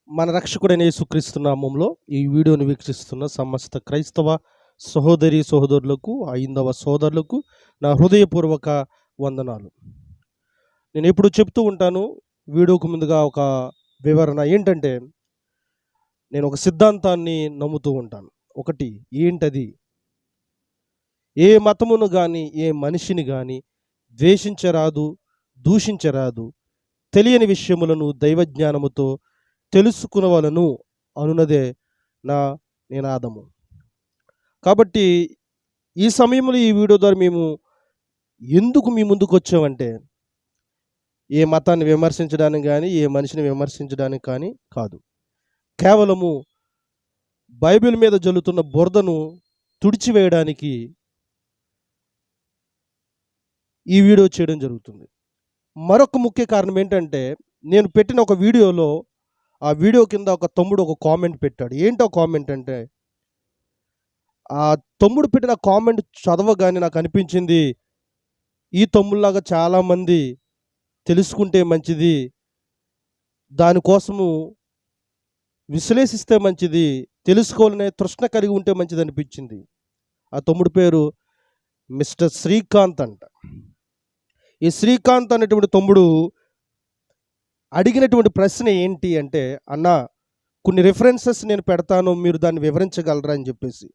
మన రక్షకుడైన యేసుక్రీస్తు నామములో ఈ వీడియోని వీక్షిస్తున్న సమస్త క్రైస్తవ సహోదరి సహోదరులకు, హైందవ సోదరులకు నా హృదయపూర్వక వందనాలు. నేను ఎప్పుడు చెప్తూ ఉంటాను, వీడియోకు ముందుగా ఒక వివరణ ఏంటంటే, నేను ఒక సిద్ధాంతాన్ని నమ్ముతూ ఉంటాను. ఒకటి ఏంటది? ఏ మతమును కానీ, ఏ మనిషిని కానీ ద్వేషించరాదు, దూషించరాదు. తెలియని విషయములను దైవజ్ఞానముతో తెలుసుకునవలను అనున్నదే నా నినాదము. కాబట్టి ఈ సమయంలో ఈ వీడియో ద్వారా మేము ఎందుకు మీ ముందుకు వచ్చామంటే, ఏ మతాన్ని విమర్శించడానికి కానీ, ఏ మనిషిని విమర్శించడానికి కానీ కాదు. కేవలము బైబిల్ మీద జల్లుతున్న బురదను తుడిచివేయడానికి ఈ వీడియో చేయడం జరుగుతుంది. మరొక ముఖ్య కారణం ఏంటంటే, నేను పెట్టిన ఒక వీడియోలో ఆ వీడియో కింద ఒక తమ్ముడు ఒక కామెంట్ పెట్టాడు. ఏంటో కామెంట్ అంటే, ఆ తమ్ముడు పెట్టిన కామెంట్ చదవగానే నాకు అనిపించింది, ఈ తమ్ముళ్ళలాగా చాలామంది తెలుసుకుంటే మంచిది, దానికోసము విశ్లేషిస్తే మంచిది, తెలుసుకోవాలనే తృష్ణ కలిగి ఉంటే మంచిది అనిపించింది. ఆ తమ్ముడి పేరు మిస్టర్ శ్రీకాంత్ అంట. ఈ శ్రీకాంత్ అనేటువంటి తమ్ముడు అడిగినటువంటి ప్రశ్న ఏంటి అంటే, అన్న కొన్ని రిఫరెన్సెస్ నేను పెడతాను, మీరు దాన్ని వివరించగలరా అని చెప్పేసి.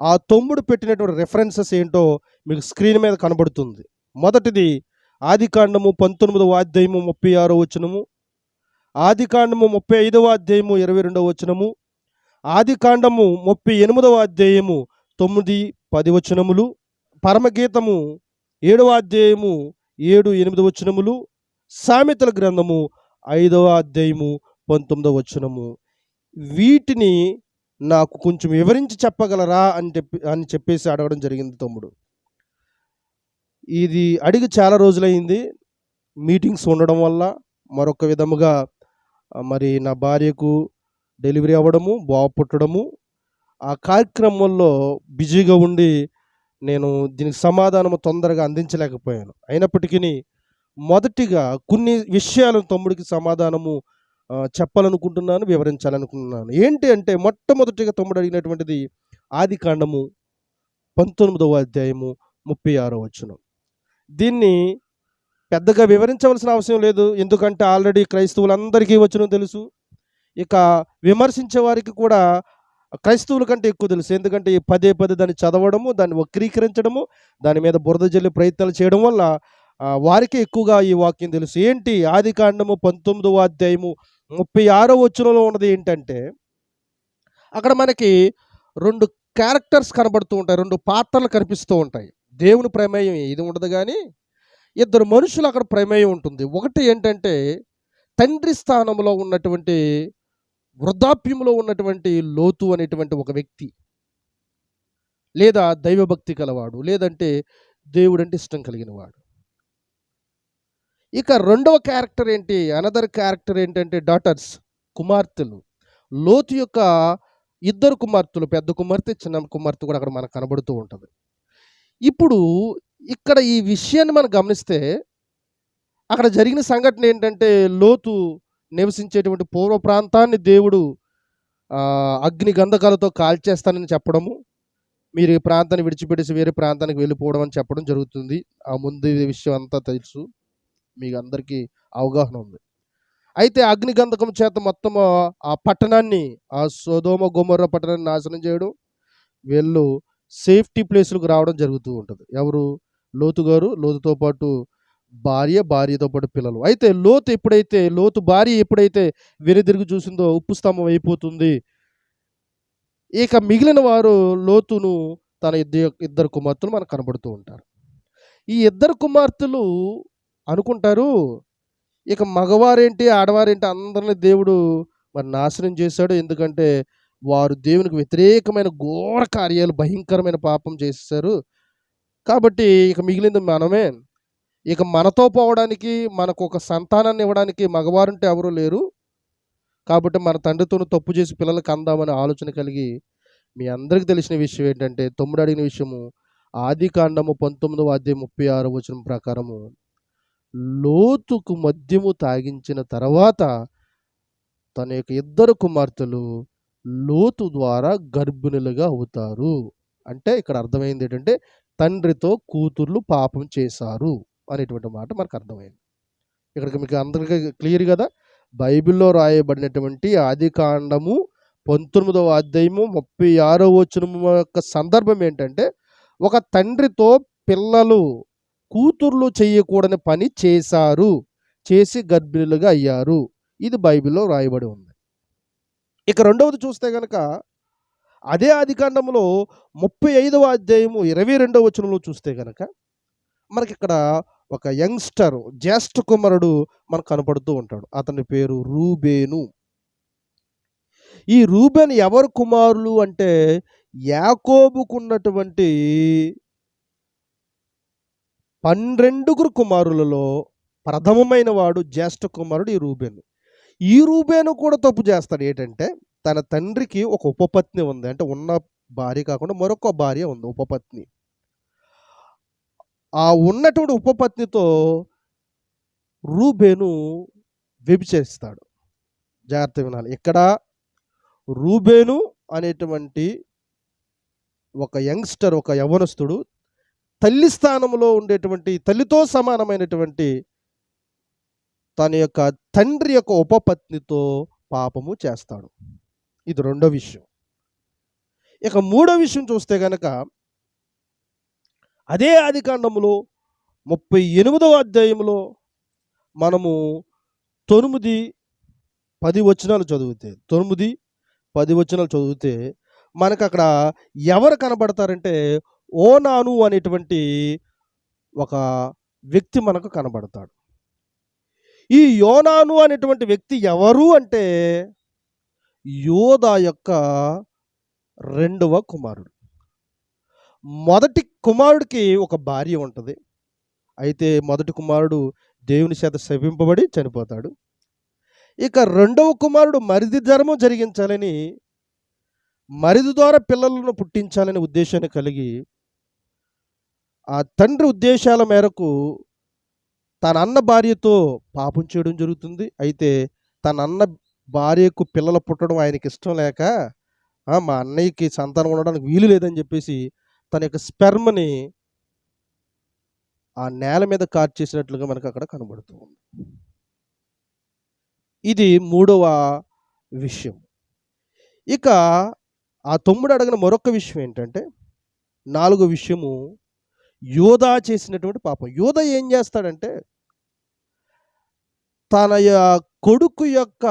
ఆ తమ్ముడు పెట్టినటువంటి రిఫరెన్సెస్ ఏంటో మీకు స్క్రీన్ మీద కనబడుతుంది. మొదటిది ఆదికాండము 19వ అధ్యాయము 36వ వచనము, ఆదికాండము 35వ అధ్యాయము 22వ వచనము, ఆదికాండము 38వ అధ్యాయము 9-10 వచనములు, పరమగీతము 7వ అధ్యాయము 7-8 వచనములు, సామెతల గ్రంథము 5వ అధ్యాయము 19వ వచనము. వీటిని నాకు కొంచెం వివరించి చెప్పగలరా అని చెప్పేసి అడగడం జరిగింది తమ్ముడు. ఇది అడిగి చాలా రోజులైంది. మీటింగ్స్ ఉండడం వల్ల, మరొక విధముగా మరి నా భార్యకు డెలివరీ అవ్వడము, బాబు పుట్టడము, ఆ కార్యక్రమంలో బిజీగా ఉండి నేను దీనికి సమాధానం తొందరగా అందించలేకపోయాను. అయినప్పటికీ మొదటిగా కొన్ని విషయాలను తమ్ముడికి సమాధానము చెప్పాలనుకుంటున్నాను, వివరించాలనుకుంటున్నాను. ఏంటి అంటే, మొట్టమొదటిగా తమ్ముడు అడిగినటువంటిది ఆదికాండము 19వ అధ్యాయము 36వ వచనం. దీన్ని పెద్దగా వివరించవలసిన అవసరం లేదు, ఎందుకంటే ఆల్రెడీ క్రైస్తవులందరికీ వచనం తెలుసు. ఇక విమర్శించే వారికి కూడా క్రైస్తవుల కంటే ఎక్కువ తెలుసు. ఎందుకంటే పదే పదే దాన్ని చదవడము, దాన్ని వక్రీకరించడము, దాని మీద బురద జల్లి ప్రయత్నాలు చేయడం వల్ల వారికే ఎక్కువగా ఈ వాక్యం తెలుసు. ఏంటి? ఆదికాండము 19వ అధ్యాయము 36వ వచనంలో ఉన్నది ఏంటంటే, అక్కడ మనకి 2 క్యారెక్టర్స్ కనబడుతూ ఉంటాయి, 2 పాత్రలు కనిపిస్తూ ఉంటాయి. దేవుని ప్రమేయం ఇది ఉండదు, కానీ 2 మనుషులు అక్కడ ప్రమేయం ఉంటుంది. ఒకటి ఏంటంటే, తండ్రి స్థానంలో ఉన్నటువంటి, వృద్ధాప్యంలో ఉన్నటువంటి లోతు అనేటువంటి ఒక వ్యక్తి, లేదా దైవభక్తి కలవాడు, లేదంటే దేవుడంటే ఇష్టం కలిగిన వాడు. ఇక రెండవ క్యారెక్టర్ ఏంటి? అనదర్ క్యారెక్టర్ ఏంటంటే డాటర్స్, కుమార్తెలు. లోతు యొక్క 2 కుమార్తెలు, పెద్ద కుమార్తె, చిన్న కుమార్తె కూడా అక్కడ మనకు కనబడుతూ ఉంటుంది. ఇప్పుడు ఇక్కడ ఈ విషయాన్ని మనం గమనిస్తే, అక్కడ జరిగిన సంఘటన ఏంటంటే, లోతు నివసించేటువంటి పూర్వ ప్రాంతాన్ని దేవుడు అగ్ని గంధకాలతో కాల్చేస్తానని చెప్పడము, మీరు ఈ ప్రాంతాన్ని విడిచిపెట్టేసి వేరే ప్రాంతానికి వెళ్ళిపోవడం అని చెప్పడం జరుగుతుంది. ఆ ముందు విషయం అంతా తెలుసు, మీకు అందరికీ అవగాహన ఉంది. అయితే అగ్నిగంధకం చేత మొత్తం ఆ పట్టణాన్ని, ఆ సొదొమ గొమొర్రా పట్టణాన్ని నాశనం చేయడం, వీళ్ళు సేఫ్టీ ప్లేస్లకు రావడం జరుగుతూ ఉంటుంది. ఎవరు? లోతు గారు, లోతుతో పాటు భార్య, భార్యతో పాటు పిల్లలు. అయితే లోతు భార్య ఎప్పుడైతే వెనుదిరిగి చూసిందో ఉప్పు స్తంభం అయిపోతుంది. ఇక మిగిలిన వారు లోతును తన 2 కుమార్తెలు మనకు కనబడుతూ ఉంటారు. ఈ 2 కుమార్తెలు అనుకుంటారు, ఇక మగవారేంటి ఆడవారేంటి అందరిని దేవుడు మరి నాశనం చేశాడు, ఎందుకంటే వారు దేవునికి వ్యతిరేకమైన ఘోర కార్యాలు, భయంకరమైన పాపం చేశారు, కాబట్టి ఇక మిగిలింది మనమే, ఇక మనతో పోవడానికి, మనకు ఒక సంతానాన్ని ఇవ్వడానికి మగవారంటే ఎవరూ లేరు, కాబట్టి మన తండ్రితో తప్పు చేసి పిల్లలకి అందామనే ఆలోచన కలిగి, మీ అందరికీ తెలిసిన విషయం ఏంటంటే, తమ్ముడు అడిగిన విషయము ఆదికాండము 19వ అధ్యాయం 36వ వచనం ప్రకారము లోతుకు మద్యము తాగించిన తర్వాత తన యొక్క ఇద్దరు కుమార్తెలు లోతు ద్వారా గర్భిణులుగా అవుతారు. అంటే ఇక్కడ అర్థమైంది ఏంటంటే తండ్రితో కూతుర్లు పాపం చేశారు అనేటువంటి మాట మనకు అర్థమైంది. ఇక్కడికి మీకు అందరికీ క్లియర్ కదా. బైబిల్లో రాయబడినటువంటి ఆదికాండము 19వ అధ్యాయము 36వ వచనము యొక్క సందర్భం ఏంటంటే ఒక తండ్రితో పిల్లలు కూతుర్లు చేయకూడని పని చేశారు, చేసి గర్భిణులుగా అయ్యారు. ఇది బైబిల్లో రాయబడి ఉంది. ఇక రెండవది చూస్తే కనుక అదే ఆదికాండంలో 35వ అధ్యాయము 22వ వచనంలో చూస్తే కనుక మనకి ఇక్కడ ఒక యంగ్స్టర్ జ్యేష్ఠ కుమారుడు మనకు కనపడుతూ ఉంటాడు. అతని పేరు రూబేను. ఈ రూబేను ఎవరు కుమారులు అంటే యాకోబుకున్నటువంటి 12 కుమారులలో ప్రథమమైన వాడు జ్యేష్ఠ కుమారుడు ఈ రూబేను. ఈ రూబేను కూడా తప్పు చేస్తాడు. ఏంటంటే తన తండ్రికి ఒక ఉపపత్ని ఉంది. అంటే ఉన్న భార్య కాకుండా మరొక భార్య ఉంది, ఉపపత్ని. ఆ ఉన్నటువంటి ఉపపత్నితో రూబేను వ్యభిచరిస్తాడు. జాగ్రత్త వినాలి. ఇక్కడ రూబేను అనేటువంటి ఒక యంగ్స్టర్, ఒక యవ్వనస్తుడు తల్లి స్థానంలో ఉండేటువంటి తల్లితో సమానమైనటువంటి తన యొక్క తండ్రి యొక్క ఉపపత్నితో పాపము చేస్తాడు. ఇది రెండో విషయం. ఇక మూడో విషయం చూస్తే కనుక అదే ఆదికాండములో 38వ అధ్యాయంలో మనము 9, 10 వచనాలు చదివితే 9, 10 వచనాలు చదివితే మనకు అక్కడ ఎవరు కనబడతారంటే ఓనాను అనేటువంటి ఒక వ్యక్తి మనకు కనబడతాడు. ఈ యోనాను అనేటువంటి వ్యక్తి ఎవరు అంటే యోదా యొక్క రెండవ కుమారుడు. మొదటి కుమారుడికి ఒక భార్య ఉంటుంది. అయితే మొదటి కుమారుడు దేవుని చేత శపింపబడి చనిపోతాడు. ఇక రెండవ కుమారుడు మరిది ధర్మం జరిగించాలని, మరిది ద్వారా పిల్లలను పుట్టించాలనే ఉద్దేశాన్ని కలిగి ఆ తండ్రి ఉద్దేశాల మేరకు తన అన్న భార్యతో పాపం చేయడం జరుగుతుంది. అయితే తన అన్న భార్యకు పిల్లలు పుట్టడం ఆయనకి ఇష్టం లేక మా అన్నయ్యకి సంతానం ఉండడానికి వీలు లేదని చెప్పేసి తన యొక్క స్పెర్మ్ని ఆ నేల మీద కార్చేసినట్లుగా మనకు అక్కడ కనబడుతూ ఉంది. ఇది మూడవ విషయం. ఇక ఆ తమ్ముడు అడిగిన మరొక విషయం ఏంటంటే, నాలుగో విషయము యోదా చేసినటువంటి పాపం. యోదా ఏం చేస్తాడంటే తన కొడుకు యొక్క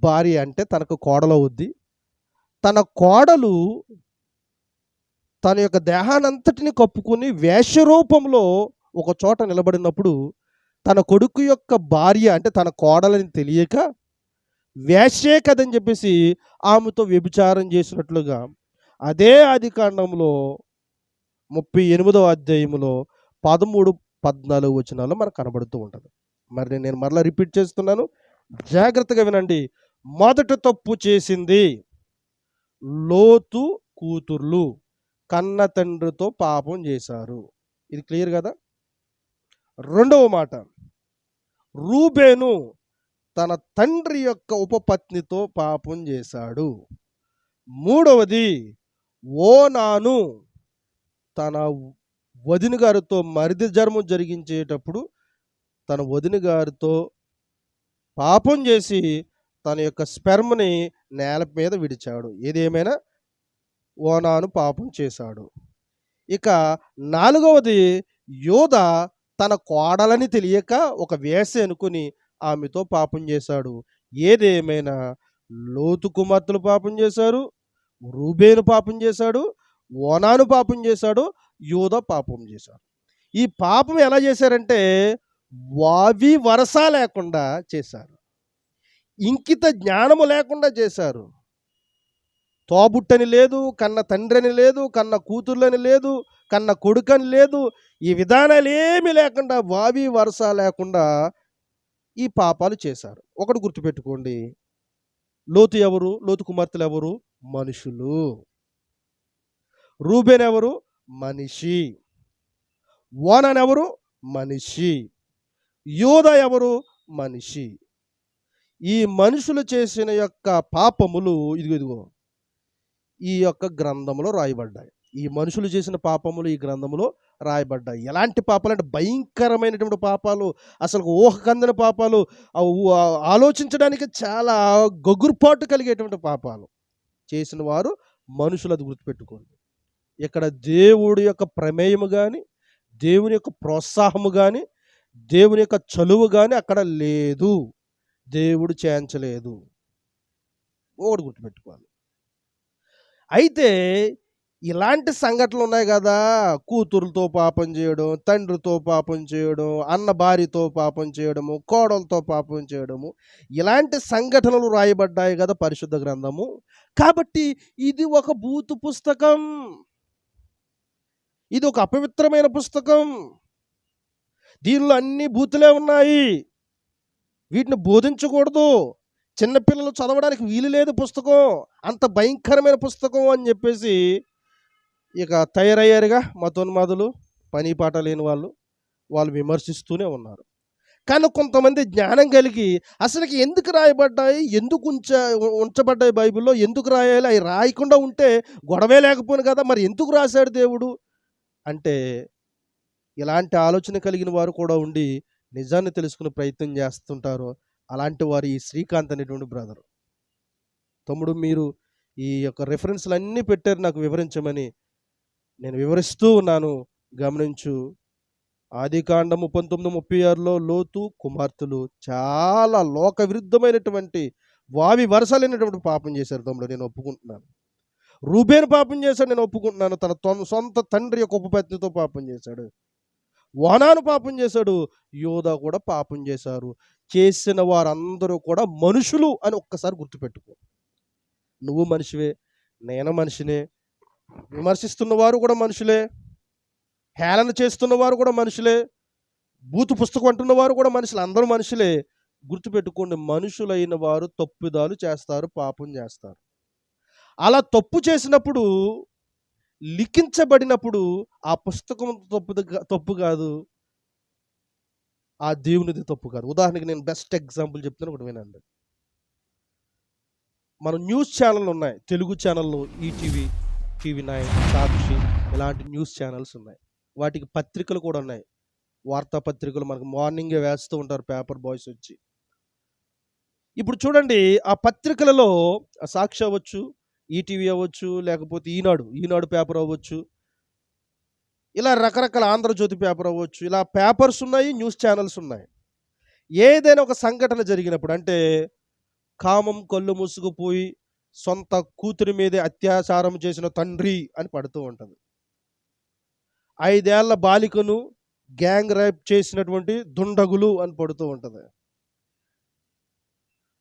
భార్య, అంటే తనకు కోడలవుద్ది, తన కోడలు తన యొక్క దేహానంతటిని కప్పుకొని వేషరూపంలో ఒక చోట నిలబడినప్పుడు తన కొడుకు యొక్క భార్య అంటే తన కోడలని తెలియక వేశ్యే కదని చెప్పేసి ఆమెతో వ్యభిచారం చేసినట్లుగా అదే ఆదికాండంలో 38వ అధ్యాయంలో 13, 14 వచనాలు మనకు కనబడుతూ ఉంటుంది. మరి నేను మరలా రిపీట్ చేస్తున్నాను, జాగ్రత్తగా వినండి. మొదట తప్పు చేసింది లోతు కూతుర్లు, కన్న తండ్రితో పాపం చేశారు. ఇది క్లియర్ కదా. రెండవ మాట, రూబేను తన తండ్రి యొక్క ఉపపత్నితో పాపం చేశాడు. మూడవది, ఓనాను తన వదిన గారితో మరిది జన్మ జరిగించేటప్పుడు తన వదిన గారితో పాపం చేసి తన యొక్క స్పెర్మ్ని నేల మీద విడిచాడు. ఏదేమైనా ఓనాను పాపం చేశాడు. ఇక నాలుగవది, యోదా తన కోడలని తెలియక ఒక వేశ్య అనుకుని ఆమెతో పాపం చేశాడు. ఏదేమైనా లోతు కుమార్తెలు పాపం చేశారు, రూబేను పాపం చేశాడు, ఓనాను పాపం చేశాడు, యోదా పాపం చేశాడు. ఈ పాపం ఎలా చేశారంటే వావి వరస లేకుండా చేశారు, ఇంకిత జ్ఞానము లేకుండా చేశారు. తోబుట్టని లేదు, కన్న తండ్రిని లేదు, కన్న కూతుర్లని లేదు, కన్న కొడుకని లేదు. ఈ విధానాలు ఏమీ లేకుండా వావి వరస లేకుండా ఈ పాపాలు చేశారు. ఒకటి గుర్తుపెట్టుకోండి, లోతు ఎవరు? లోతు కుమార్తెలు ఎవరు? మనుషులు. రూబేన్ ఎవరు? మనిషి. ఓనాన్ ఎవరు? మనిషి. యోధ ఎవరు? మనిషి. ఈ మనుషులు చేసిన యొక్క పాపములు ఇదిగో ఈ యొక్క గ్రంథములో రాయబడ్డాయి. ఈ మనుషులు చేసిన పాపములు ఈ గ్రంథములో రాయబడ్డాయి. ఎలాంటి పాపాలంటే భయంకరమైనటువంటి పాపాలు, అసలు ఊహకందని పాపాలు, ఆలోచించడానికి చాలా గగుర్పాటు కలిగేటువంటి పాపాలు చేసిన వారు మనుషులు. అది గుర్తుపెట్టుకోండి. ఇక్కడ దేవుడి యొక్క ప్రమేయము కానీ, దేవుని యొక్క ప్రోత్సాహము కానీ, దేవుని యొక్క చలువు కానీ అక్కడ లేదు. దేవుడు చేయించలేదు. ఒకటి గుర్తుపెట్టుకోవాలి. అయితే ఇలాంటి సంఘటనలు ఉన్నాయి కదా, కూతురులతో పాపం చేయడం, తండ్రితో పాపం చేయడం, అన్న భార్యతో పాపం చేయడము, కోడలతో పాపం చేయడము, ఇలాంటి సంఘటనలు రాయబడ్డాయి కదా పరిశుద్ధ గ్రంథము. కాబట్టి ఇది ఒక బూతు పుస్తకం, ఇది ఒక అపవిత్రమైన పుస్తకం. దీనిలో అన్ని బూతులే ఉన్నాయి, వీటిని బోధించకూడదు, చిన్నపిల్లలు చదవడానికి వీలు లేదు పుస్తకం, అంత భయంకరమైన పుస్తకం అని చెప్పేసి ఇక తయారయ్యారుగా మతోన్మాదులు, పని పాట లేని వాళ్ళు విమర్శిస్తూనే ఉన్నారు. కానీ కొంతమంది జ్ఞానం కలిగి అసలుకి ఎందుకు రాయబడ్డాయి, ఎందుకు ఉంచబడ్డాయి బైబిల్లో, ఎందుకు రాయాలి, అవి రాయకుండా ఉంటే గొడవే లేకపోను కదా, మరి ఎందుకు రాశాడు దేవుడు అంటే, ఇలాంటి ఆలోచన కలిగిన వారు కూడా ఉండి నిజాన్ని తెలుసుకునే ప్రయత్నం చేస్తుంటారు. అలాంటి వారు ఈ శ్రీకాంత్ అనేటువంటి బ్రదర్. తమ్ముడు, మీరు ఈ యొక్క రెఫరెన్స్లు అన్నీ పెట్టారు నాకు వివరించమని. నేను వివరిస్తూ ఉన్నాను, గమనించు. ఆదికాండము 19:36లో లోతు కుమార్తెలు చాలా లోక విరుద్ధమైనటువంటి వావి వరసలైనటువంటి పాపం చేశారు తమ్ముడు, నేను ఒప్పుకుంటున్నాను. రూబేను పాపం చేశాడు, నేను ఒప్పుకుంటున్నాను. తన సొంత తండ్రి యొక్క ఉపపత్నితో పాపం చేశాడు. ఓనాను పాపం చేశాడు. యోధా కూడా పాపం చేశారు. చేసిన వారందరూ కూడా మనుషులు అని ఒక్కసారి గుర్తుపెట్టుకో. నువ్వు మనిషివే, నేను మనిషినే, విమర్శిస్తున్న వారు కూడా మనుషులే, హేళన చేస్తున్న వారు కూడా మనుషులే, బూతు పుస్తకం అంటున్న వారు కూడా మనుషులు, అందరూ మనుషులే. గుర్తుపెట్టుకోండి, మనుషులైన వారు తప్పుదాలు చేస్తారు, పాపం చేస్తారు. అలా తప్పు చేసినప్పుడు, లిఖించబడినప్పుడు ఆ పుస్తకం తప్పు కాదు, ఆ దేవునిది తప్పు కాదు. ఉదాహరణకి నేను బెస్ట్ ఎగ్జాంపుల్ చెప్తాను, ఒకటి వినండి. మన న్యూస్ ఛానల్ ఉన్నాయి, తెలుగు ఛానల్లో ఈటీవీ, టీవీ9, సాక్షి, ఇలాంటి న్యూస్ ఛానల్స్ ఉన్నాయి. వాటికి పత్రికలు కూడా ఉన్నాయి, వార్తాపత్రికలు మనకు మార్నింగే వేస్తూ ఉంటారు పేపర్ బాయ్స్ వచ్చి. ఇప్పుడు చూడండి, ఆ పత్రికలలో సాక్షి అవ్వచ్చు, ఈటీవీ అవ్వచ్చు, లేకపోతే ఈనాడు పేపర్ అవ్వచ్చు, ఇలా రకరకాల ఆంధ్రజ్యోతి పేపర్ అవ్వచ్చు, ఇలా పేపర్స్ ఉన్నాయి, న్యూస్ ఛానల్స్ ఉన్నాయి. ఏదైనా ఒక సంఘటన జరిగినప్పుడు, అంటే కామం కళ్ళు మూసుకుపోయి సొంత కూతురి మీదే అత్యాచారం చేసిన తండ్రి అని పడుతూ ఉంటుంది. 5 ఏళ్ల బాలికను గ్యాంగ్ రేప్ చేసినటువంటి దుండగులు అని పడుతూ ఉంటుంది.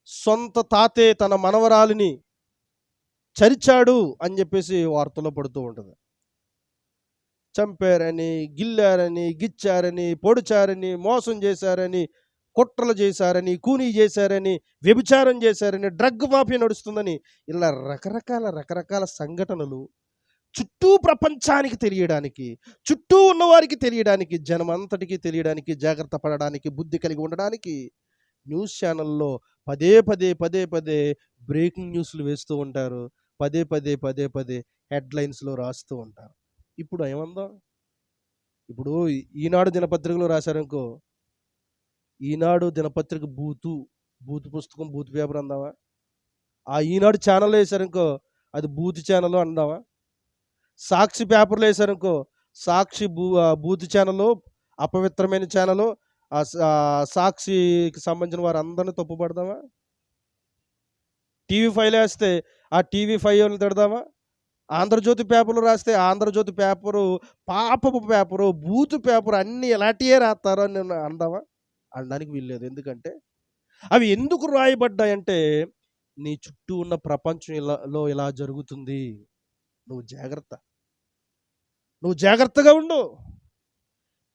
సొంత తాతే తన మనవరాలిని చరిచాడు అని చెప్పేసి వార్తల్లో పడుతూ ఉంటుంది. చంపారని, గిల్లారని, గిచ్చారని, పొడిచారని, మోసం చేశారని, కుట్రలు చేశారని, కూనీ చేశారని, వ్యభిచారం చేశారని, డ్రగ్ మాఫియా నడుస్తుందని, ఇలా రకరకాల సంఘటనలు చుట్టూ ప్రపంచానికి తెలియడానికి, చుట్టూ ఉన్నవారికి తెలియడానికి, జనమంతటికి తెలియడానికి, జాగ్రత్త పడడానికి, బుద్ధి కలిగి ఉండడానికి న్యూస్ ఛానల్లో పదే బ్రేకింగ్ న్యూస్లు వేస్తూ ఉంటారు. పదే హెడ్లైన్స్లో రాస్తూ ఉంటారు. ఇప్పుడు ఏమందా, ఇప్పుడు ఈనాడు దినపత్రికలో రాశారనుకో, ఈనాడు దినపత్రిక బూతు పుస్తకం, బూతు పేపర్ అందామా? ఆ ఈనాడు ఛానల్లో వేశారనుకో, అది బూతు ఛానల్ అందామా? సాక్షి పేపర్లో వేశారనుకో, సాక్షి బూతు ఛానల్, అపవిత్రమైన ఛానల్, సాక్షికి సంబంధించిన వారు అందరినీ తప్పుపడదామా? టీవీ5 వేస్తే ఆ టీవీ5 వాళ్ళని తిడదామా? ఆంధ్రజ్యోతి పేపర్లు రాస్తే ఆంధ్రజ్యోతి పేపరు పాపపు పేపరు, బూతు పేపరు, అన్నీ ఎలాంటివే రాస్తారు అని అందామా? అనడానికి వీల్లేదు. ఎందుకంటే అవి ఎందుకు రాయబడ్డాయంటే, నీ చుట్టూ ఉన్న ప్రపంచం ఇలా జరుగుతుంది, నువ్వు జాగ్రత్తగా ఉండు,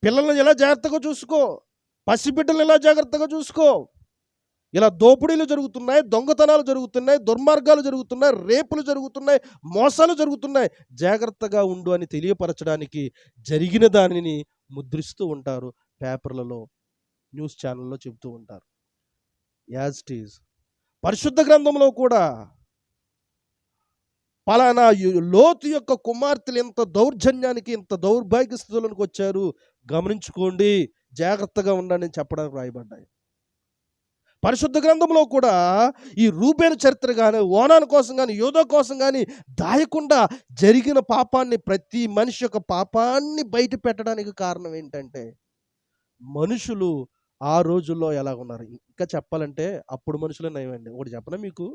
పిల్లల్ని ఎలా జాగ్రత్తగా చూసుకో, పసిబిడ్డలను ఎలా జాగ్రత్తగా చూసుకో. ఇలా దోపిడీలు జరుగుతున్నాయి, దొంగతనాలు జరుగుతున్నాయి, దుర్మార్గాలు జరుగుతున్నాయి, రేపులు జరుగుతున్నాయి, మోసాలు జరుగుతున్నాయి, జాగ్రత్తగా ఉండు అని తెలియపరచడానికి జరిగిన దానిని ముద్రిస్తూ ఉంటారు పేపర్లలో. న్యూస్ ఛానల్లో చెప్తూ ఉంటారు. యాజ్ ఇట్ ఈజ్ పరిశుద్ధ గ్రంథంలో కూడా పలానా లోతు యొక్క కుమార్తెలు ఇంత దౌర్జన్యానికి, ఇంత దౌర్భాగ్య స్థితులకు వచ్చారు, గమనించుకోండి, జాగ్రత్తగా ఉండండి అని చెప్పడానికి రాయబడ్డాయి. పరిశుద్ధ గ్రంథంలో కూడా ఈ రూబేను చరిత్ర కానీ, ఓనాను కోసం కానీ, యోధా కోసం కానీ దాయకుండా జరిగిన పాపాన్ని, ప్రతి మనిషి యొక్క పాపాన్ని బయట పెట్టడానికి కారణం ఏంటంటే, మనుషులు ఆ రోజుల్లో ఎలా ఉన్నారు. ఇంకా చెప్పాలంటే అప్పుడు మనుషులే నయమండి. ఒకటి చెప్పనా మీకు,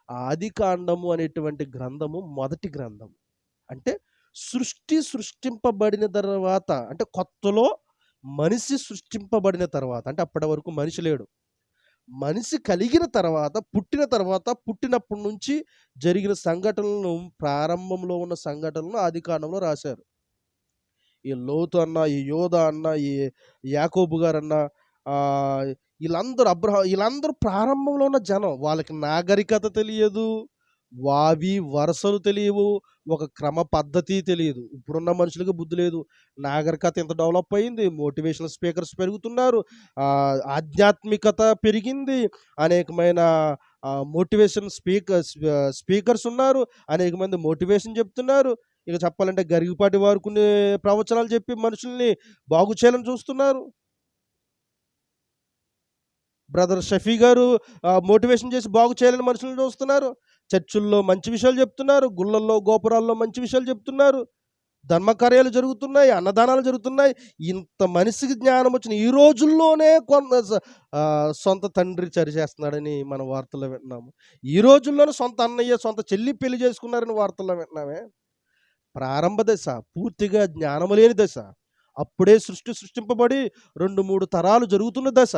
ఆదికాండము అనేటువంటి గ్రంథము మొదటి గ్రంథం. అంటే సృష్టింపబడిన తర్వాత, అంటే కొత్తలో మనిషి సృష్టింపబడిన తర్వాత, అంటే అప్పటి వరకు మనిషి లేడు. మనిషి కలిగిన తర్వాత, పుట్టినప్పటి నుంచి జరిగిన సంఘటనలను, ప్రారంభంలో ఉన్న సంఘటనలను ఆదికాండంలో రాశారు. ఈ లోతు అన్న, ఈ యోధా అన్న, ఈ యాకోబు గారన్న, వీళ్ళందరూ ప్రారంభంలో ఉన్న జనం. వాళ్ళకి నాగరికత తెలియదు, వావి వరసలు తెలియవు, ఒక క్రమ పద్ధతి తెలియదు. ఇప్పుడున్న మనుషులకు బుద్ధి లేదు. నాగరికత ఎంత డెవలప్ అయింది, మోటివేషనల్ స్పీకర్స్ పెరుగుతున్నారు, ఆధ్యాత్మికత పెరిగింది, అనేకమైన మోటివేషన్ స్పీకర్స్ ఉన్నారు, అనేక మంది మోటివేషన్ చెప్తున్నారు. ఇక చెప్పాలంటే గరిగిపాటి వారు కొన్ని ప్రవచనాలు చెప్పి మనుషుల్ని బాగు చేయాలని చూస్తున్నారు. బ్రదర్ షఫీ గారు మోటివేషన్ చేసి బాగు చేయాలని మనుషులను చూస్తున్నారు. చర్చుల్లో మంచి విషయాలు చెప్తున్నారు, గుళ్ళల్లో గోపురాల్లో మంచి విషయాలు చెప్తున్నారు, ధర్మకార్యాలు జరుగుతున్నాయి, అన్నదానాలు జరుగుతున్నాయి. ఇంత మనిషికి జ్ఞానం వచ్చిన ఈ రోజుల్లోనే సొంత తండ్రి చేస్తున్నాడని మన వార్తల్లో వింటున్నాము. ఈ రోజుల్లోనే సొంత అన్నయ్య, సొంత చెల్లి పెళ్లి చేసుకున్నారని వార్తల్లో వింటున్నామే. ప్రారంభ దశ, పూర్తిగా జ్ఞానము లేని దశ, అప్పుడే సృష్టింపబడి 2-3 తరాలు జరుగుతున్న దశ.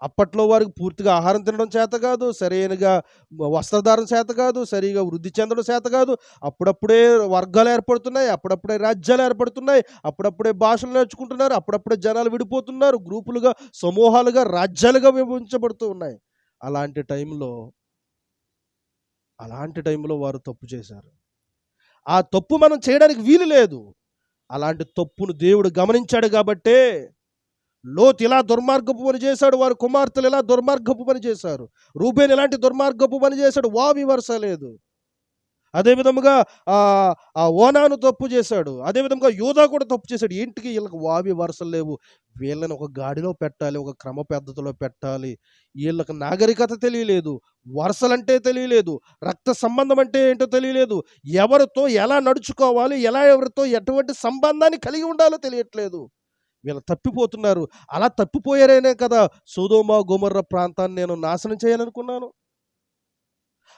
అప్పట్లో వారికి పూర్తిగా ఆహారం తినడం చేత కాదు, సరైనగా వస్త్రధారణ చేత కాదు, సరిగా వృద్ధి చెందడం చేత కాదు. అప్పుడప్పుడే వర్గాలు ఏర్పడుతున్నాయి, అప్పుడప్పుడే రాజ్యాలు ఏర్పడుతున్నాయి, అప్పుడప్పుడే భాషలు నేర్చుకుంటున్నారు, అప్పుడప్పుడే జనాలు విడిపోతున్నారు, గ్రూపులుగా, సమూహాలుగా, రాజ్యాలుగా విభజించబడుతూ ఉన్నాయి. అలాంటి టైంలో వారు తప్పు చేశారు. ఆ తప్పు మనం చేయడానికి వీలు లేదు. అలాంటి తప్పును దేవుడు గమనించాడు కాబట్టే లోతు ఇలా దుర్మార్గపు పని చేశాడు, వారి కుమార్తెలు ఇలా దుర్మార్గపు పని చేశారు, రూబేన్ ఇలాంటి దుర్మార్గపు పని చేశాడు, వావి వరుస లేదు. అదేవిధముగా ఓనాను తప్పు చేశాడు, అదేవిధంగా యోధా కూడా తప్పు చేశాడు. ఏంటికి వీళ్ళకి వావి వరుసలు లేవు, వీళ్ళని ఒక గాడిలో పెట్టాలి, ఒక క్రమ పద్ధతిలో పెట్టాలి. వీళ్ళకి నాగరికత తెలియలేదు, వరుసలంటే తెలియలేదు, రక్త సంబంధం అంటే ఏంటో తెలియలేదు, ఎవరితో ఎలా నడుచుకోవాలి, ఎవరితో ఎటువంటి సంబంధాన్ని కలిగి ఉండాలో తెలియట్లేదు. వీళ్ళు తప్పిపోతున్నారు. అలా తప్పిపోయారనే కదా సొదొమ గొమొర్రా ప్రాంతాన్ని నేను నాశనం చేయాలనుకున్నాను.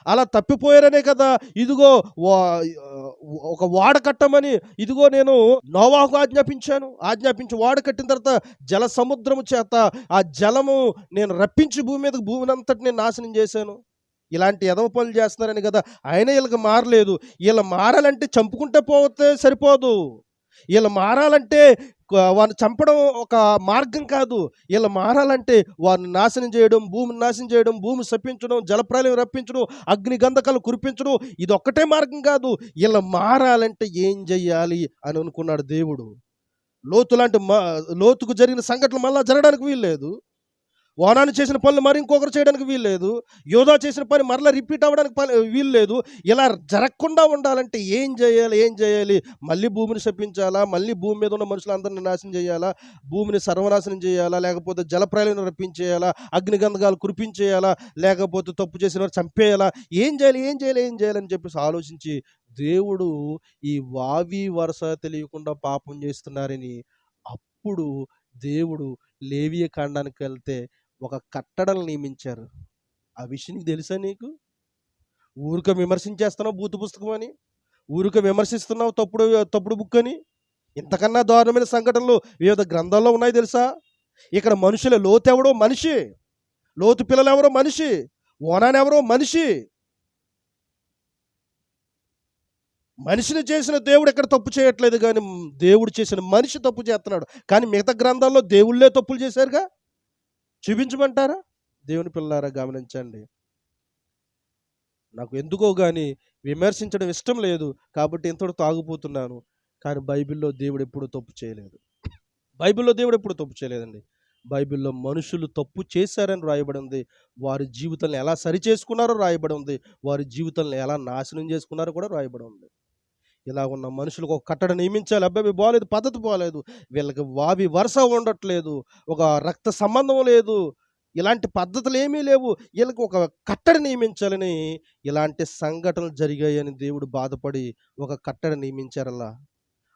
అలా తప్పిపోయారనే కదా ఇదిగో ఒక వాడ కట్టమని ఇదిగో నేను నోవాహుకు ఆజ్ఞాపించి వాడ కట్టిన తర్వాత జల సముద్రము చేత ఆ జలము నేను రప్పించి భూమిని అంతటిని నాశనం చేశాను. ఇలాంటి ఎదవ పనులు చేస్తున్నారని కదా. ఆయన వీళ్ళకి మారలేదు. వీళ్ళు మారాలంటే చంపుకుంటే పోతే సరిపోదు. వీళ్ళు మారాలంటే వారిని చంపడం ఒక మార్గం కాదు. వీళ్ళు మారాలంటే వారిని నాశనం చేయడం, భూమిని నాశనం చేయడం, భూమి శపించడం, జలప్రలయం రప్పించడం, అగ్ని గంధకాలు కురిపించడం, ఇది ఒక్కటే మార్గం కాదు. వీళ్ళు మారాలంటే ఏం చెయ్యాలి అని అనుకున్నాడు దేవుడు. లోతుకు జరిగిన సంఘటనలు మళ్ళా జరగడానికి వీల్లేదు. ఓనాను చేసిన పనులు మరి ఇంకొకరు చేయడానికి వీల్లేదు. యోధా చేసిన పని మరలా రిపీట్ అవ్వడానికి వీల్లేదు. ఇలా జరగకుండా ఉండాలంటే ఏం చేయాలి? మళ్ళీ భూమిని శపించాలా? మళ్ళీ భూమి మీద ఉన్న మనుషులందరినీ నాశనం చేయాలా? భూమిని సర్వనాశనం చేయాలా? లేకపోతే జలప్రలయం రప్పించేయాలా? అగ్నిగంధకాలు కురిపించేయాలా? లేకపోతే తప్పు చేసిన వారు చంపేయాలా? ఏం చేయాలని చెప్పేసి ఆలోచించి దేవుడు ఈ వావి వరుస తెలియకుండా పాపం చేస్తున్నారని అప్పుడు దేవుడు లేవియ కాండానికి వెళ్తే ఒక కట్టడలు నియమించారు. ఆ విషయం నీకు తెలుసా? నీకు ఊరిక విమర్శించేస్తున్నావు భూత పుస్తకం అని, ఊరిక విమర్శిస్తున్నావు తప్పుడు బుక్ అని. ఇంతకన్నా దారుణమైన సంఘటనలు వివిధ గ్రంథాల్లో ఉన్నాయి తెలుసా? ఇక్కడ మనుషులే. లోతు ఎవడో మనిషి, లోతు పిల్లలు ఎవరో మనిషి, ఓనాన్ ఎవరో మనిషి. మనిషిని చేసిన దేవుడు ఎక్కడ తప్పు చేయట్లేదు, కానీ దేవుడు చేసిన మనిషి తప్పు చేస్తున్నాడు. కానీ మిగతా గ్రంథాల్లో దేవుళ్ళే తప్పులు చేశారుగా. చూపించమంటారా? దేవుని పిల్లారా గమనించండి. నాకు ఎందుకో కానీ విమర్శించడం ఇష్టం లేదు, కాబట్టి ఇంతటి తాగుపోతున్నాను. కానీ బైబిల్లో దేవుడు ఎప్పుడు తప్పు చేయలేదు. బైబిల్లో దేవుడు ఎప్పుడు తప్పు చేయలేదండి. బైబిల్‌లో మనుషులు తప్పు చేశారని రాయబడి ఉంది. వారి జీవితాలను ఎలా సరిచేసుకున్నారో రాయబడి ఉంది. వారి జీవితాలను ఎలా నాశనం చేసుకున్నారో కూడా రాయబడి ఉంది. ఇలా ఉన్న మనుషులకు ఒక కట్టడ నియమించాలి. అబ్బాయి బాలేదు, పద్ధతి బాలేదు. వీళ్ళకి వావి వరుస ఉండట్లేదు. ఒక రక్త సంబంధం లేదు. ఇలాంటి పద్ధతులేమీ లేవు. ఈళ్ళకి ఒక కట్టడ నియమించాలని ఇలాంటి సంఘటనలు జరిగాయని దేవుడు బాధపడి ఒక కట్టడ నియమించారలా.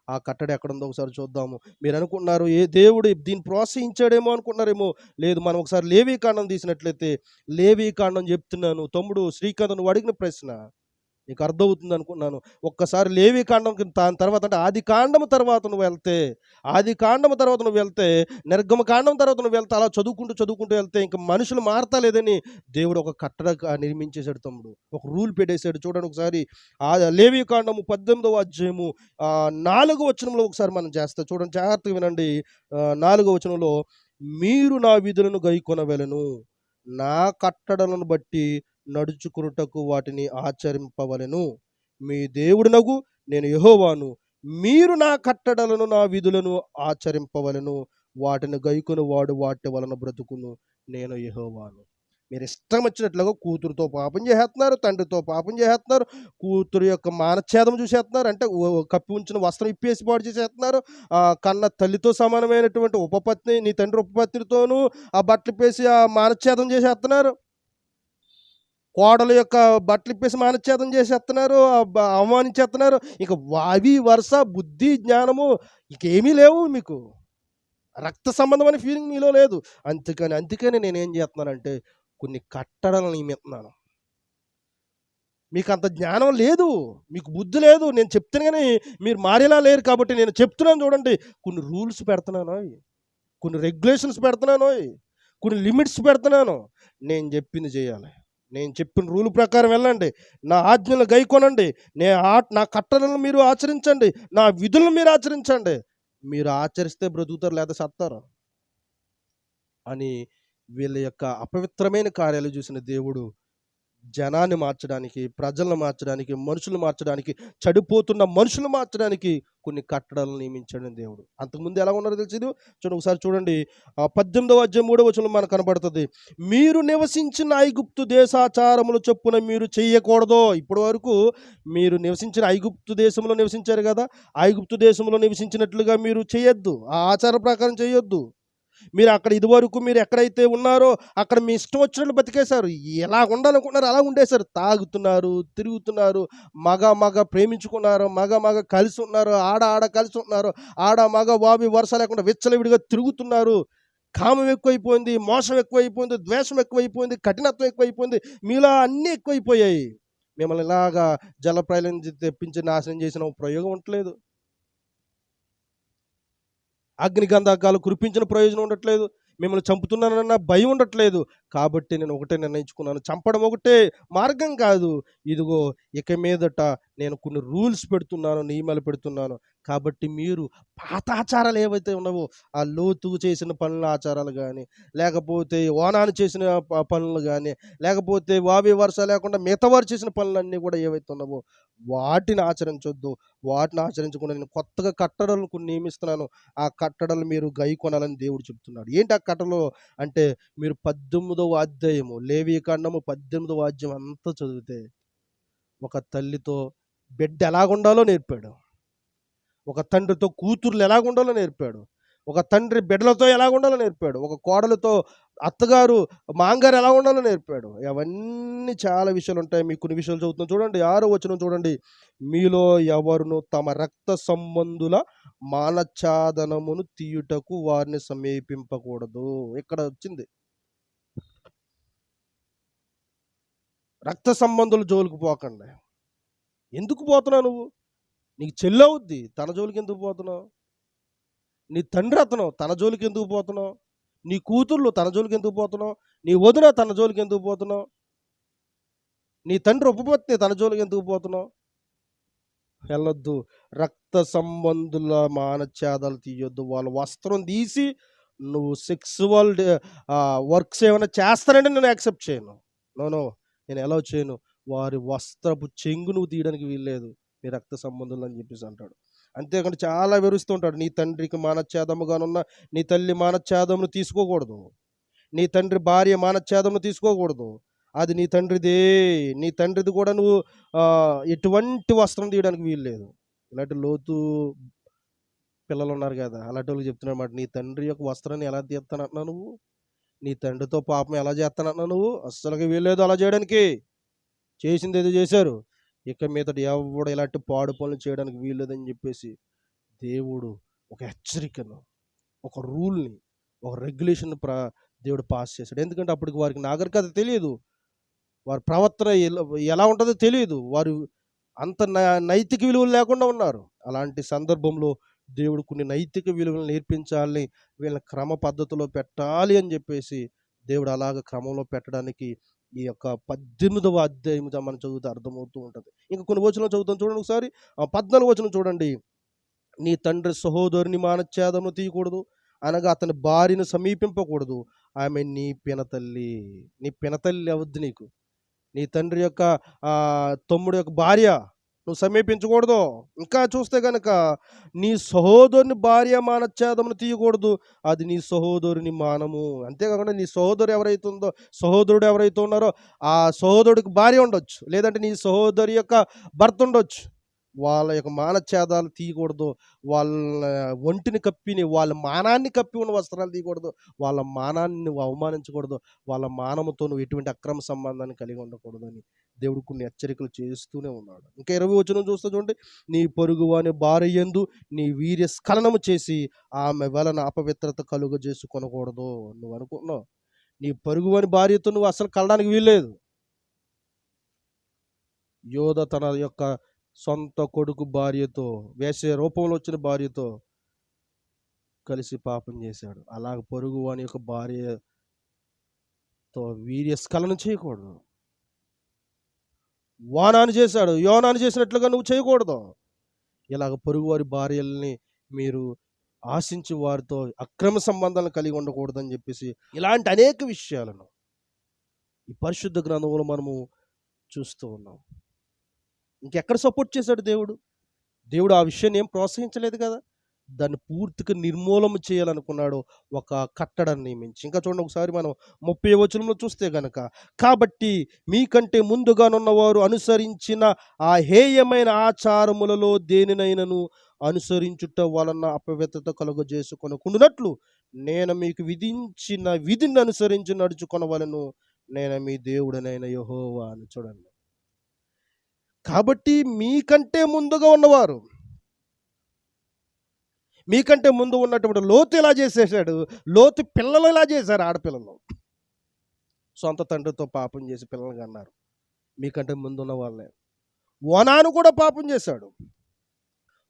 ఆ కట్టడి ఎక్కడుందో ఒకసారి చూద్దాము. మీరనుకుంటున్నారు దేవుడు దీన్ని ప్రోత్సహించాడేమో అనుకుంటున్నారేమో. లేదు, మనం ఒకసారి లేవీకాండం తీసినట్లయితే, లేవీకాండం చెప్తున్నాను. తమ్ముడు శ్రీకాంత్, నువ్వు అడిగిన ప్రశ్న నీకు అర్థమవుతుంది అనుకున్నాను. ఒక్కసారి లేవీకాండంకి దాని తర్వాత అంటే ఆదికాండము తర్వాత నువ్వు వెళ్తే నిర్గమకాండం తర్వాత నువ్వు వెళ్తే అలా చదువుకుంటూ వెళ్తే ఇంక మనుషులు మారతలేదని దేవుడు ఒక కట్టడ నిర్మించేశాడు తమ్ముడు. ఒక రూల్ పెట్టేశాడు. చూడండి ఒకసారి లేవీకాండము 18వ అధ్యాయము 4వ వచనంలో ఒకసారి మనం చేస్తాం. చూడండి, జాగ్రత్తగా వినండి. 4వ వచనంలో, మీరు నా విధులను గైకొనవలెను, నా కట్టడలను బట్టి నడుచుకున్నటకు వాటిని ఆచరింపవలెను. మీ దేవుడునగు నేను యెహోవాను. మీరు నా కట్టడలను నా విధులను ఆచరింపవలెను. వాటిని గైకొని వాడు వాటి వలన బ్రతుకును. నేను యెహోవాను. మీరు ఇష్టం వచ్చినట్లుగా కూతురుతో పాపం చేసేస్తున్నారు, తండ్రితో పాపం చేసేస్తున్నారు, కూతురు యొక్క మానఛేదం చూసేస్తున్నారు. అంటే కప్పి ఉంచిన వస్త్రం ఇప్పేసి పాడు చేసేస్తున్నారు. కన్న తల్లితో సమానమైనటువంటి ఉపపత్ని, నీ తండ్రి ఉపపత్నితోనూ ఆ బట్టలు ఇప్పేసి ఆ మానఛేదం చేసేస్తున్నారు. కోడల యొక్క బట్టలు ఇప్పేసి మానఛేదం చేసేస్తున్నారు, అవమానించేస్తున్నారు. ఇక వావి వరుస బుద్ధి జ్ఞానము ఇంకేమీ లేవు మీకు. రక్త సంబంధమైన ఫీలింగ్ మీలో లేదు. అందుకని నేనేం చేస్తున్నానంటే కొన్ని కట్టడలను నియమిస్తున్నాను. మీకు అంత జ్ఞానం లేదు, మీకు బుద్ధి లేదు. నేను చెప్తాను కానీ మీరు మారేలా లేరు. కాబట్టి నేను చెప్తున్నాను చూడండి. కొన్ని రూల్స్ పెడుతున్నాను, కొన్ని రెగ్యులేషన్స్ పెడుతున్నాను, కొన్ని లిమిట్స్ పెడుతున్నాను. నేను చెప్పింది చేయాలి. నేను చెప్పిన రూల్ ప్రకారం వెళ్ళండి. నా ఆజ్ఞలు గైకొనండి. నా కట్టడలను మీరు ఆచరించండి. నా విధులను మీరు ఆచరించండి. మీరు ఆచరిస్తే బ్రతుకుతారు, లేదా సత్తారు అని వీళ్ళ యొక్క అపవిత్రమైన కార్యాలు చూసిన దేవుడు జనాన్ని మార్చడానికి, ప్రజలను మార్చడానికి, మనుషులు మార్చడానికి, చెడిపోతున్న మనుషులు మార్చడానికి కొన్ని కట్టడాలను నియమించాడు దేవుడు. అంతకుముందు ఎలా ఉన్నారో తెలియదు. ఒకసారి చూడండి, 18వ అధ్యాయం 3వ వచనంలో మనకు కనబడుతుంది. మీరు నివసించిన ఐగుప్తు దేశాచారములు చొప్పున మీరు చెయ్యకూడదు. ఇప్పటి వరకు మీరు నివసించిన ఐగుప్తు దేశంలో నివసించారు కదా, ఐగుప్తు దేశంలో నివసించినట్లుగా మీరు చేయొద్దు. ఆ ఆచార ప్రకారం చేయొద్దు. మీరు అక్కడ ఇదివరకు మీరు ఎక్కడైతే ఉన్నారో అక్కడ మీ ఇష్టం వచ్చినట్లు బతికేశారు. ఎలా ఉండాలనుకుంటున్నారు అలా ఉండేశారు. తాగుతున్నారు, తిరుగుతున్నారు, మగ ప్రేమించుకున్నారు, మగ కలిసి ఉన్నారు, ఆడ కలిసి ఉంటున్నారు, మగ వావి వరుస లేకుండా విచ్చలవిడిగా తిరుగుతున్నారు. కామం ఎక్కువైపోయింది, మోసం ఎక్కువైపోయింది, ద్వేషం ఎక్కువైపోయింది, కఠినత్వం ఎక్కువైపోయింది. మీలో అన్నీ ఎక్కువైపోయాయి. మిమ్మల్ని ఇలాగా జలప్రలయం తెప్పించి నాశనం చేసిన ప్రయోగం ఉండట్లేదు. అగ్నిగంధకాలు కురిపించిన ప్రయోజనం ఉండట్లేదు. మిమ్మల్ని చంపుతున్నానన్న భయం ఉండట్లేదు. కాబట్టి నేను ఒకటే నిర్ణయించుకున్నాను, చంపడం ఒకటే మార్గం కాదు. ఇదిగో ఇక మీదట నేను కొన్ని రూల్స్ పెడుతున్నాను, నియమాలు పెడుతున్నాను. కాబట్టి మీరు పాత ఆచారాలు ఏవైతే ఉన్నావో, ఆ లోతు చేసిన పనుల ఆచారాలు కానీ, లేకపోతే ఓనాను చేసిన పనులు కానీ, లేకపోతే వావి వరుస లేకుండా మిగతా వారు చేసిన పనులన్నీ కూడా ఏవైతే ఉన్నావో వాటిని ఆచరించొద్దు. వాటిని ఆచరించకుండా నేను కొత్తగా కట్టడలను కొన్ని నియమిస్తున్నాను. ఆ కట్టడలు మీరు గైకొనాలని దేవుడు చెప్తున్నాడు. ఏంటి ఆ కట్టడలు అంటే, మీరు 18వ అధ్యాయము లేవీకాండము 18వ అధ్యాయం అంతా చదివితే ఒక తల్లితో బిడ్డ ఎలాగుండాలో నేర్పాడు. ఒక తండ్రితో కూతుర్లు ఎలాగుండాలో నేర్పాడు. ఒక తండ్రి బిడ్డలతో ఎలాగుండాలో నేర్పాడు. ఒక కోడలతో అత్తగారు మాంగారు ఎలా ఉండాలో నేర్పాడు. అవన్నీ చాలా విషయాలు ఉంటాయి. మీకు కొన్ని విషయాలు చదువుతున్నాం చూడండి. 6వ వచనం చూడండి. మీలో ఎవరును తమ రక్త సంబంధుల మానఛాదనమును తీయుటకు వారిని సమీపింపకూడదు. ఇక్కడ వచ్చింది, రక్త సంబంధుల జోలికి పోకండి. ఎందుకు పోతున్నావు నువ్వు? నీకు చెల్లవుద్ది, తన జోలికి ఎందుకు పోతున్నావు? నీ తండ్రి అతను, తన జోలికి ఎందుకు పోతున్నావు? నీ కూతుర్లు, తన జోలికి ఎందుకు పోతున్నావు? నీ వదిన, తన జోలికి ఎందుకు పోతున్నావు? నీ తండ్రి ఉపపత్ని, తన జోలికి ఎందుకు పోతున్నావు? వెళ్ళొద్దు. రక్త సంబంధుల మానఛేదాలు తీయొద్దు. వాళ్ళ వస్త్రం తీసి నువ్వు సెక్సువల్ వర్క్స్ ఏమైనా చేస్తానంటే నేను యాక్సెప్ట్ చేయను. నో, నేను ఎలా చేయను. వారి వస్త్రపు చెంగు నువ్వు తీయడానికి వీల్లేదు, మీ రక్త సంబంధులు అని చెప్పేసి అంటాడు. అంతేకాని చాలా వివరిస్తూ ఉంటాడు. నీ తండ్రికి మానచ్ఛేదముగానున్న నీ తల్లి మానచ్ఛేదమును తీసుకోకూడదు. నీ తండ్రి భార్య మానచ్ఛేదమును తీసుకోకూడదు. అది నీ తండ్రిదే. నీ తండ్రిది కూడా నువ్వు ఎటువంటి వస్త్రం తీయడానికి వీలు లేదు. ఇలాంటి లోతు పిల్లలున్నారు కదా! అలాంటోళ్ళకి చెప్తున్నానన్నమాట. నీ తండ్రి యొక్క వస్త్రాన్ని ఎలా తీస్తానంటున్నావు నువ్వు? నీ తండ్రితో పాపం ఎలా చేస్తానంటున్నావు నువ్వు? అస్సలకి వీల్లేదు అలా చేయడానికి. చేసిందేదో చేశారు. ఇక మీదట ఎవడు ఇలాంటి పాడు పనులు చేయడానికి వీల్లేదని చెప్పేసి దేవుడు ఒక హెచ్చరికను, ఒక రూల్‌ని, ఒక రెగ్యులేషన్ దేవుడు పాస్ చేశాడు. ఎందుకంటే అప్పటికి వారికి నాగరికత తెలియదు. వారి ప్రవర్తన ఎలా ఉంటుందో తెలియదు. వారు అంత నైతిక విలువలు లేకుండా ఉన్నారు. అలాంటి సందర్భంలో దేవుడు కొన్ని నైతిక విలువలు నేర్పించాలని, వీళ్ళని క్రమ పద్ధతిలో పెట్టాలి అని చెప్పేసి దేవుడు అలాగ క్రమంలో పెట్టడానికి ఈ యొక్క 18వ అధ్యాయం మనం చదివితే అర్థమవుతూ ఉంటుంది. ఇంకా కొన్ని వచనాలు చదువుతాం చూడండి ఒకసారి. 14వ వచనం చూడండి. నీ తండ్రి సహోదరుని మానచ్ఛేదమును తీయకూడదు, అనగా అతని భార్యను సమీపింపకూడదు. ఆమె నీ పినతల్లి. నీ పినతల్లి అవద్దు నీకు. నీ తండ్రి యొక్క తమ్ముడు యొక్క భార్య నువ్వు సమీపించకూడదు. ఇంకా చూస్తే కనుక నీ సహోదరుని భార్య మానచ్ఛేదమును తీయకూడదు, అది నీ సహోదరుని మానము. అంతేకాకుండా నీ సహోదరుడు ఎవరైతే ఉన్నారో ఆ సహోదరుడికి భార్య ఉండొచ్చు, లేదంటే నీ సహోదరి యొక్క భర్త ఉండొచ్చు. వాళ్ళ యొక్క మానచ్ఛేదాలు తీయకూడదు. వాళ్ళ ఒంటిని కప్పిని, వాళ్ళ మానాన్ని కప్పి ఉన్న వస్త్రాలు తీయకూడదు. వాళ్ళ మానాన్ని నువ్వు అవమానించకూడదు. వాళ్ళ మానముతో నువ్వు ఎటువంటి అక్రమ సంబంధాన్ని కలిగి ఉండకూడదు అని దేవుడు కొన్ని హెచ్చరికలు చేస్తూనే ఉన్నాడు. ఇంకా 20వ వచనం చూస్తే చూడండి. నీ పొరుగువాని భార్య యందు నీ వీర్య స్ఖలనము చేసి ఆమె వలన అపవిత్రత కలుగజేసుకొనకూడదు. నువ్వు అనుకుంటున్నావు నీ పొరుగువాని భార్యతో నువ్వు అసలు కలడానికి వీల్లేదు. యోధ తన యొక్క సొంత కొడుకు భార్యతో, వేసే రూపంలో వచ్చిన భార్యతో కలిసి పాపం చేశాడు. అలాగ పొరుగు వాని యొక్క భార్యతో వీర్యస్ఖలనం చేయకూడదు. వానాను చేశాడు, యోనాను చేసినట్లుగా నువ్వు చేయకూడదు. ఇలాగ పొరుగు వారి భార్యల్ని మీరు ఆశించి వారితో అక్రమ సంబంధాలను కలిగి ఉండకూడదని చెప్పేసి ఇలాంటి అనేక విషయాలను ఈ పరిశుద్ధ గ్రంథంలో మనము చూస్తూ ఉన్నాం. ఇంకెక్కడ సపోర్ట్ చేశాడు దేవుడు? దేవుడు ఆ విషయాన్ని ఏం ప్రోత్సహించలేదు కదా. దాన్ని పూర్తిగా నిర్మూలన చేయాలనుకున్నాడు, ఒక కట్టడాన్ని నియమించి. ఇంకా చూడండి ఒకసారి మనం 30వ వచనంలో చూస్తే గనక, కాబట్టి మీకంటే ముందుగానున్నవారు అనుసరించిన ఆ హేయమైన ఆచారములలో దేనినైనను అనుసరించుట వలన అపవిత్రత కలుగజేసుకొనకుండునట్లు నేను మీకు విధించిన విధిని అనుసరించి నడుచుకొనవలెను, నేను మీ దేవుడనైన యెహోవా అని. చూడండి, కాబట్టి మీకంటే ముందుగా ఉన్నవారు, మీకంటే ముందు ఉన్నటువంటి లోతు ఇలా చేసేసాడు. లోతు పిల్లలు ఇలా చేశారు. ఆడపిల్లలు సొంత తండ్రితో పాపం చేసి పిల్లలు కన్నారు. మీకంటే ముందున్న వాళ్ళే. ఓనాను కూడా పాపం చేశాడు,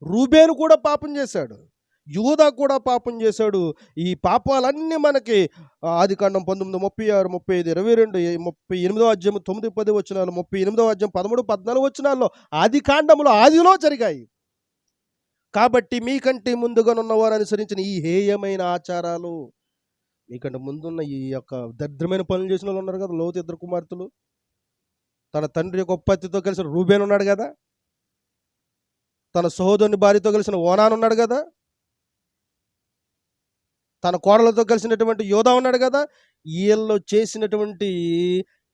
రూబేను కూడా పాపం చేశాడు, యూదా కూడా పాపం చేశాడు. ఈ పాపాలన్నీ మనకి ఆదికాండం 19, 36, 35, 22, 38వ అధ్యాయం 9, 10 వచనాలు, 38వ అధ్యాయం 13, 14 వచనాల్లో ఆదికాండంలో ఆదిలో జరిగాయి. కాబట్టి మీకంటే ముందుగానున్నవారు అనుసరించిన ఈ హేయమైన ఆచారాలు, మీకంటే ముందున్న ఈ యొక్క దరిద్రమైన పనులు చేసిన వాళ్ళు ఉన్నారు కదా. లోతు ఇద్దరు కుమార్తెలు, తన తండ్రి యొక్క ఉత్పత్తితో కలిసిన రూబేన్ ఉన్నాడు కదా, తన సహోదరుని భార్యతో కలిసిన ఓనాన్ ఉన్నాడు కదా, తన కోడలతో కలిసినటువంటి యోధా ఉన్నాడు కదా. వీళ్ళు చేసినటువంటి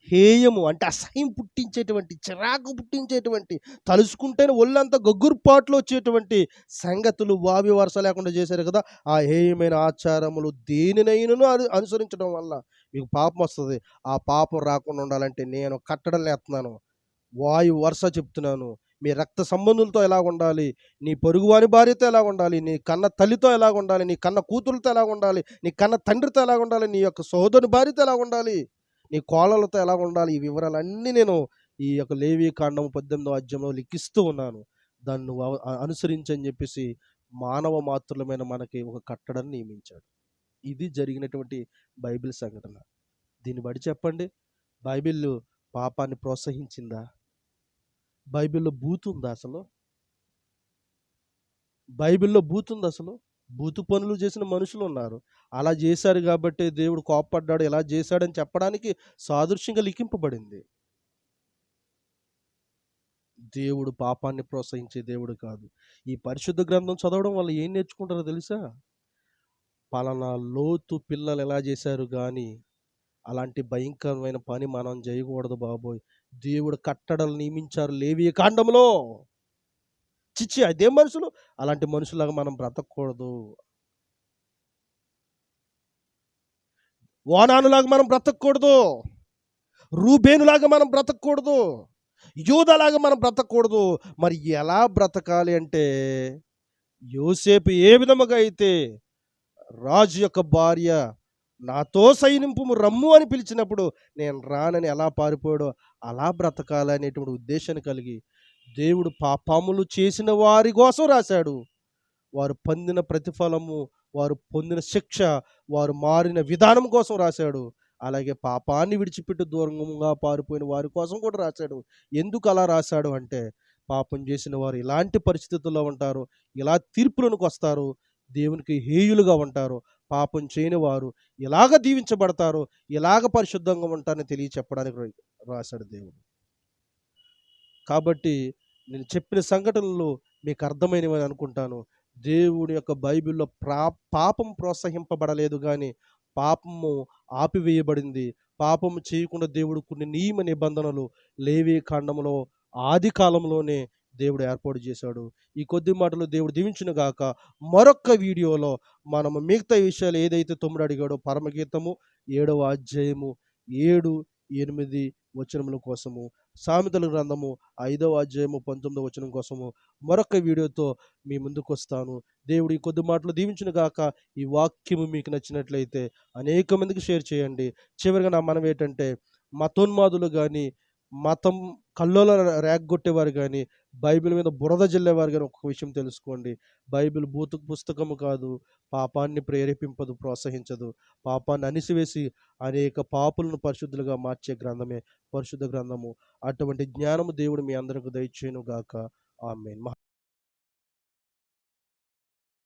హేయము అంటే అసహ్యం పుట్టించేటువంటి, చిరాకు పుట్టించేటువంటి, తలుసుకుంటేనే ఒళ్ళంతా గగ్గురుపాట్లు వచ్చేటువంటి సంగతులు వావి వరస లేకుండా చేశారు కదా. ఆ హేయమైన ఆచారములు దేనినైనను అనుసరించడం వల్ల మీకు పాపం వస్తుంది. ఆ పాపం రాకుండా ఉండాలంటే నేను కట్టడం లేస్తున్నాను, వాయు వరుస చెప్తున్నాను. మీ రక్త సంబంధులతో ఎలా ఉండాలి, నీ పొరుగువాని భార్యతో ఎలా ఉండాలి, నీ కన్న తల్లితో ఎలా ఉండాలి, నీ కన్న కూతురుతో ఎలా ఉండాలి, నీ కన్న తండ్రితో ఎలా ఉండాలి, నీ యొక్క సహోదరుని భార్యతో ఎలా ఉండాలి, నీ కోళ్ళతో ఎలా ఉండాలి, ఈ వివరాలన్నీ నేను ఈ యొక్క లేవీకాండం 18వ అధ్యాయంలో లిఖిస్తూ ఉన్నాను. దాన్ని నువ్వు అనుసరించని చెప్పేసి మానవ మాతృలమైన మనకి ఒక కట్టడాన్ని నియమించాడు. ఇది జరిగినటువంటి బైబిల్ సంఘటన. దీన్ని బట్టి చెప్పండి, బైబిల్ పాపాన్ని ప్రోత్సహించిందా? బైబిల్లో బూతుందా అసలు? బైబిల్లో బూతుంది అసలు? బూతు పనులు చేసిన మనుషులు ఉన్నారు. అలా చేశారు కాబట్టి దేవుడు కోపపడ్డాడు, ఎలా చేశాడని చెప్పడానికి సాదృశ్యంగా లిఖింపబడింది. దేవుడు పాపాన్ని ప్రోత్సహించే దేవుడు కాదు. ఈ పరిశుద్ధ గ్రంథం చదవడం వల్ల ఏం నేర్చుకుంటారో తెలుసా? పలానా లోతు పిల్లలు ఎలా చేశారు గాని, అలాంటి భయంకరమైన పని మనం చేయకూడదు బాబోయ్! దేవుడు కట్టడలు నియమించారు లేవియ కాండంలో. ఛీ! అదేం మనుషులు? అలాంటి మనుషుల్లాగా మనం బ్రతకూడదు. ఓనానులాగా మనం బ్రతకూడదు. రూబేనులాగా మనం బ్రతకూడదు. యూదాలాగా మనం బ్రతకూడదు. మరి ఎలా బ్రతకాలి అంటే, యోసేపు ఏ విధముగా అయితే రాజు యొక్క భార్య నాతో సైనింపుము రమ్ము అని పిలిచినప్పుడు నేను రానని ఎలా పారిపోయాడో అలా బ్రతకాలనేటువంటి ఉద్దేశాన్ని కలిగి దేవుడు పాపములు చేసిన వారి కోసం రాశాడు. వారు పొందిన ప్రతిఫలము, వారు పొందిన శిక్ష, వారు మారిన విధానం కోసం రాశాడు. అలాగే పాపాన్ని విడిచిపెట్టి దూరంగా పారిపోయిన వారి కోసం కూడా రాశాడు. ఎందుకు అలా రాశాడు అంటే, పాపం చేసిన వారు ఇలాంటి పరిస్థితుల్లో ఉంటారు, ఇలా తీర్పులోనికి వస్తారు, దేవునికి హేయులుగా ఉంటారు. పాపం చేయని వారు ఇలాగ దీవించబడతారు, ఇలాగ పరిశుద్ధంగా ఉంటారని తెలియచెప్పడానికి రాశాడు దేవుడు. కాబట్టి నేను చెప్పిన సంఘటనలు మీకు అర్థమైనవని అనుకుంటాను. దేవుడి యొక్క బైబిల్‌లో పాపం ప్రోత్సహింపబడలేదు గానీ, పాపము ఆపివేయబడింది. పాపము చేయకుండా దేవుడు కొన్ని నియమ నిబంధనలు లేవి కాండంలో ఆది కాలంలోనే దేవుడు ఏర్పాటు చేశాడు. ఈ కొద్ది మాటలు దేవుడు దీవించును గాక. మరొక్క వీడియోలో మనము మిగతా విషయాలు ఏదైతే తమ్ముడు అడిగాడో పరమగీతము 7వ అధ్యాయము 7, 8 వచనముల కోసము, సామెతల గ్రంథము 5వ అధ్యాయము 19వ వచనం కోసము మరొక వీడియోతో మీ ముందుకొస్తాను. దేవుడు ఈ కొద్ది మాటలు దీవించును గాక. ఈ వాక్యము మీకు నచ్చినట్లయితే అనేక మందికి షేర్ చేయండి. చివరిగా నా మనవి ఏంటంటే, మతోన్మాదులు గానీ, మతం కల్లోల రేగ్గొట్టేవారు గానీ, బైబిల్ మీద బురద జల్లేవారు గానీ ఒక్క విషయం తెలుసుకోండి. బైబిల్ భూత పుస్తకము కాదు. పాపాన్ని ప్రేరేపింపదు, ప్రోత్సహించదు. పాపాన్ని అణిసివేసి అనేక పాపులను పరిశుద్ధులుగా మార్చే గ్రంథమే పరిశుద్ధ గ్రంథము. అటువంటి జ్ఞానము దేవుడు మీ అందరికి దయచేయును గాక. ఆమేన్.